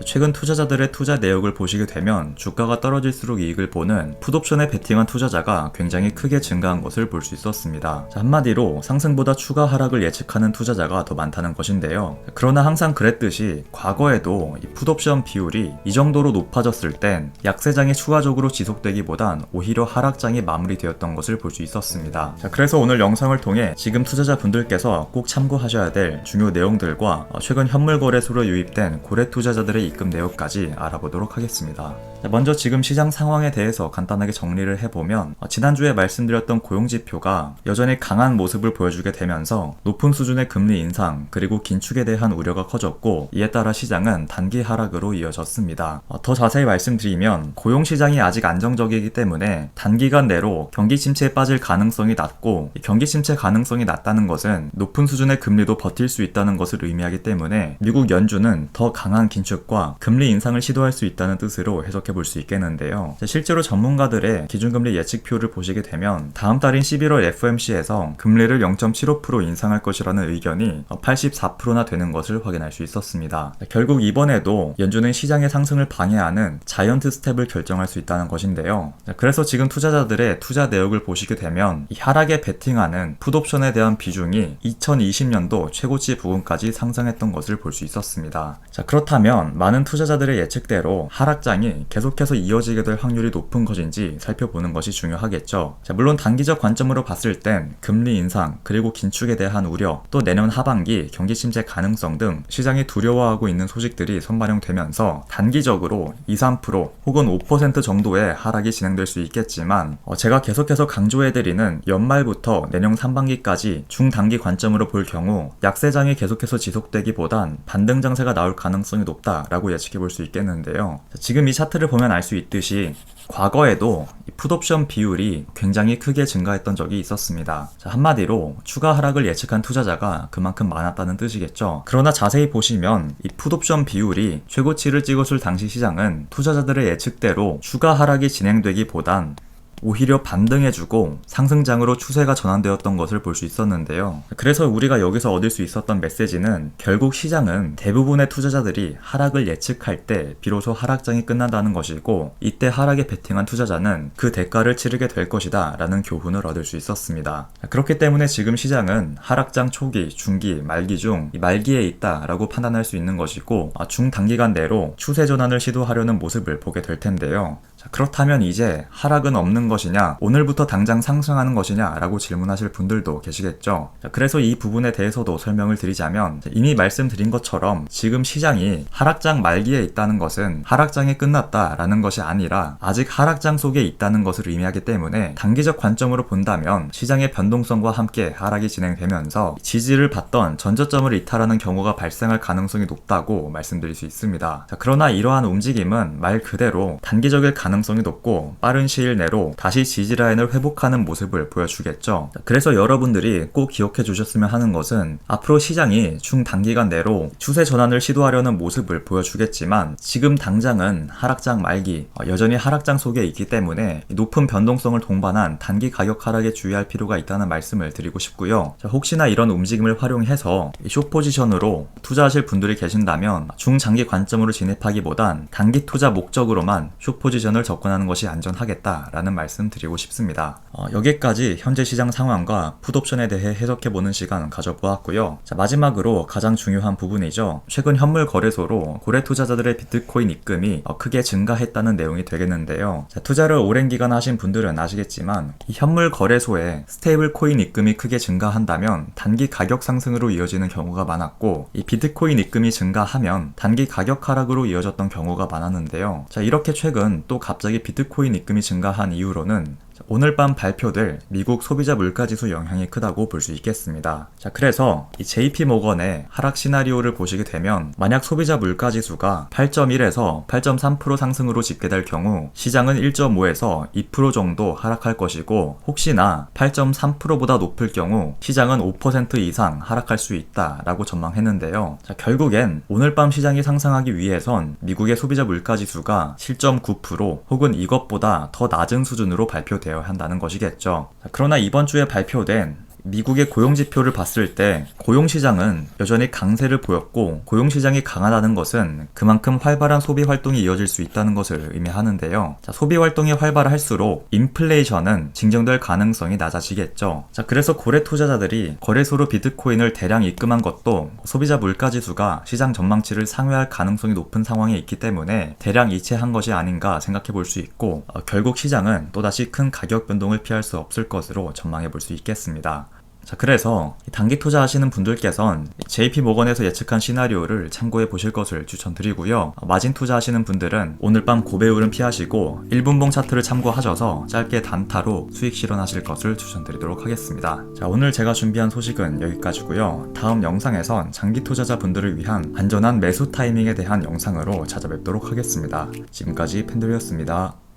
최근 투자자들의 투자 내역을 보시게 되면 주가가 떨어질수록 이익을 보는 풋옵션에 베팅한 투자자가 굉장히 크게 증가한 것을 볼 수 있었습니다. 한마디로 상승보다 추가 하락을 예측하는 투자자가 더 많다는 것인데요. 그러나 항상 그랬듯이 과거에도 이 풋옵션 비율이 이 정도로 높아졌을 땐 약세장이 추가적으로 지속되기보단 오히려 하락장이 마무리되었던 것을 볼 수 있었습니다. 그래서 오늘 영상을 통해 지금 투자자분들께서 꼭 참고하셔야 될 중요 내용들과 최근 현물 거래소로 유입된 고래 투자자들의 입금 내역까지 알아보도록 하겠습니다. 먼저 지금 시장 상황에 대해서 간단하게 정리를 해보면 지난주에 말씀드렸던 고용지표가 여전히 강한 모습을 보여주게 되면서 높은 수준의 금리 인상 그리고 긴축에 대한 우려가 커졌고, 이에 따라 시장은 단기 하락으로 이어졌습니다. 더 자세히 말씀드리면 고용시장이 아직 안정적이기 때문에 단기간 내로 경기 침체에 빠질 가능성이 낮고, 경기 침체 가능성이 낮다는 것은 높은 수준의 금리도 버틸 수 있다는 것을 의미하기 때문에 미국 연준은 더 강한 긴축과 금리 인상을 시도할 수 있다는 뜻으로 해석해 볼 수 있겠는데요. 실제로 전문가들의 기준금리 예측표를 보시게 되면 다음 달인 11월 FOMC에서 금리를 0.75% 인상할 것이라는 의견이 84%나 되는 것을 확인할 수 있었습니다. 결국 이번에도 연준은 시장의 상승을 방해하는 자이언트 스텝을 결정할 수 있다는 것인데요. 그래서 지금 투자자들의 투자 내역을 보시게 되면 이 하락에 베팅하는 풋옵션에 대한 비중이 2020년도 최고치 부근까지 상승했던 것을 볼 수 있었습니다. 그렇다면 많은 투자자들의 예측대로 하락장이 계속해서 이어지게 될 확률이 높은 것인지 살펴보는 것이 중요하겠죠. 물론 단기적 관점으로 봤을 땐 금리 인상 그리고 긴축에 대한 우려, 또 내년 하반기 경기 침체 가능성 등 시장이 두려워하고 있는 소식들이 선반영되면서 단기적으로 2~3% 혹은 5% 정도의 하락이 진행될 수 있겠지만, 제가 계속해서 강조해드리는 연말부터 내년 상반기까지 중단기 관점으로 볼 경우 약세장이 계속해서 지속되기보단 반등 장세가 나올 가능성이 높다라고 예측해 볼 수 있겠는데요. 지금 이 차트를 보면 알 수 있듯이 과거에도 이 풋옵션 비율이 굉장히 크게 증가했던 적이 있었습니다. 한마디로 추가 하락을 예측한 투자자가 그만큼 많았다는 뜻이겠죠. 그러나 자세히 보시면 이 풋옵션 비율이 최고치를 찍었을 당시 시장은 투자자들의 예측대로 추가 하락이 진행되기보단 오히려 반등해주고 상승장으로 추세가 전환되었던 것을 볼 수 있었는데요. 그래서 우리가 여기서 얻을 수 있었던 메시지는 결국 시장은 대부분의 투자자들이 하락을 예측할 때 비로소 하락장이 끝난다는 것이고, 이때 하락에 베팅한 투자자는 그 대가를 치르게 될 것이다 라는 교훈을 얻을 수 있었습니다. 그렇기 때문에 지금 시장은 하락장 초기, 중기, 말기 중 말기에 있다 라고 판단할 수 있는 것이고, 중단기간 내로 추세 전환을 시도하려는 모습을 보게 될 텐데요. 그렇다면 이제 하락은 없는 것이냐, 오늘부터 당장 상승하는 것이냐 라고 질문하실 분들도 계시겠죠. 그래서 이 부분에 대해서도 설명을 드리자면, 이미 말씀드린 것처럼 지금 시장이 하락장 말기에 있다는 것은 하락장이 끝났다라는 것이 아니라 아직 하락장 속에 있다는 것을 의미하기 때문에 단기적 관점으로 본다면 시장의 변동성과 함께 하락이 진행되면서 지지를 받던 전저점을 이탈하는 경우가 발생할 가능성이 높다고 말씀드릴 수 있습니다. 그러나 이러한 움직임은 말 그대로 단기적일 가능성이 높고 빠른 시일 내로 다시 지지라인을 회복하는 모습을 보여주겠죠. 그래서 여러분들이 꼭 기억해 주셨으면 하는 것은, 앞으로 시장이 중단기간 내로 추세 전환을 시도하려는 모습을 보여주겠지만 지금 당장은 하락장 말기, 여전히 하락장 속에 있기 때문에 높은 변동성을 동반한 단기 가격 하락에 주의할 필요가 있다는 말씀을 드리고 싶고요. 혹시나 이런 움직임을 활용해서 숏 포지션으로 투자하실 분들이 계신다면 중장기 관점으로 진입하기보단 단기 투자 목적으로만 숏 포지션을 접근하는 것이 안전하겠다라는 말씀 드리고 싶습니다. 여기까지 현재 시장 상황과 풋옵션에 대해 해석해보는 시간 가져보았고요. 마지막으로 가장 중요한 부분이죠. 최근 현물 거래소로 고래 투자자들의 비트코인 입금이 크게 증가했다는 내용이 되겠는데요. 투자를 오랜 기간 하신 분들은 아시겠지만 이 현물 거래소에 스테이블 코인 입금이 크게 증가한다면 단기 가격 상승으로 이어지는 경우가 많았고, 이 비트코인 입금이 증가하면 단기 가격 하락으로 이어졌던 경우가 많았는데요. 이렇게 최근 또 갑자기 비트코인 입금이 증가한 이유로는 오늘 밤 발표될 미국 소비자 물가지수 영향이 크다고 볼 수 있겠습니다. 그래서 이 JP모건의 하락 시나리오를 보시게 되면, 만약 소비자 물가지수가 8.1에서 8.3% 상승으로 집계될 경우 시장은 1.5에서 2% 정도 하락할 것이고, 혹시나 8.3%보다 높을 경우 시장은 5% 이상 하락할 수 있다라고 전망했는데요. 결국엔 오늘 밤 시장이 상승하기 위해선 미국의 소비자 물가지수가 7.9% 혹은 이것보다 더 낮은 수준으로 발표되어야 한다는 것이겠죠. 그러나 이번 주에 발표된 미국의 고용지표를 봤을 때 고용시장은 여전히 강세를 보였고, 고용시장이 강하다는 것은 그만큼 활발한 소비 활동이 이어질 수 있다는 것을 의미하는데요. 자, 소비 활동이 활발할수록 인플레이션은 진정될 가능성이 낮아지겠죠. 자, 그래서 고래 투자자들이 거래소로 비트코인을 대량 입금한 것도 소비자 물가지수가 시장 전망치를 상회할 가능성이 높은 상황에 있기 때문에 대량 이체한 것이 아닌가 생각해 볼 수 있고, 결국 시장은 또다시 큰 가격 변동을 피할 수 없을 것으로 전망해 볼 수 있겠습니다. 자, 그래서 단기 투자하시는 분들께선 JP모건에서 예측한 시나리오를 참고해 보실 것을 추천드리고요. 마진 투자하시는 분들은 오늘 밤 고배율은 피하시고 1분봉 차트를 참고하셔서 짧게 단타로 수익 실현하실 것을 추천드리도록 하겠습니다. 자, 오늘 제가 준비한 소식은 여기까지고요. 다음 영상에선 장기 투자자분들을 위한 안전한 매수 타이밍에 대한 영상으로 찾아뵙도록 하겠습니다. 지금까지 펜돌이었습니다.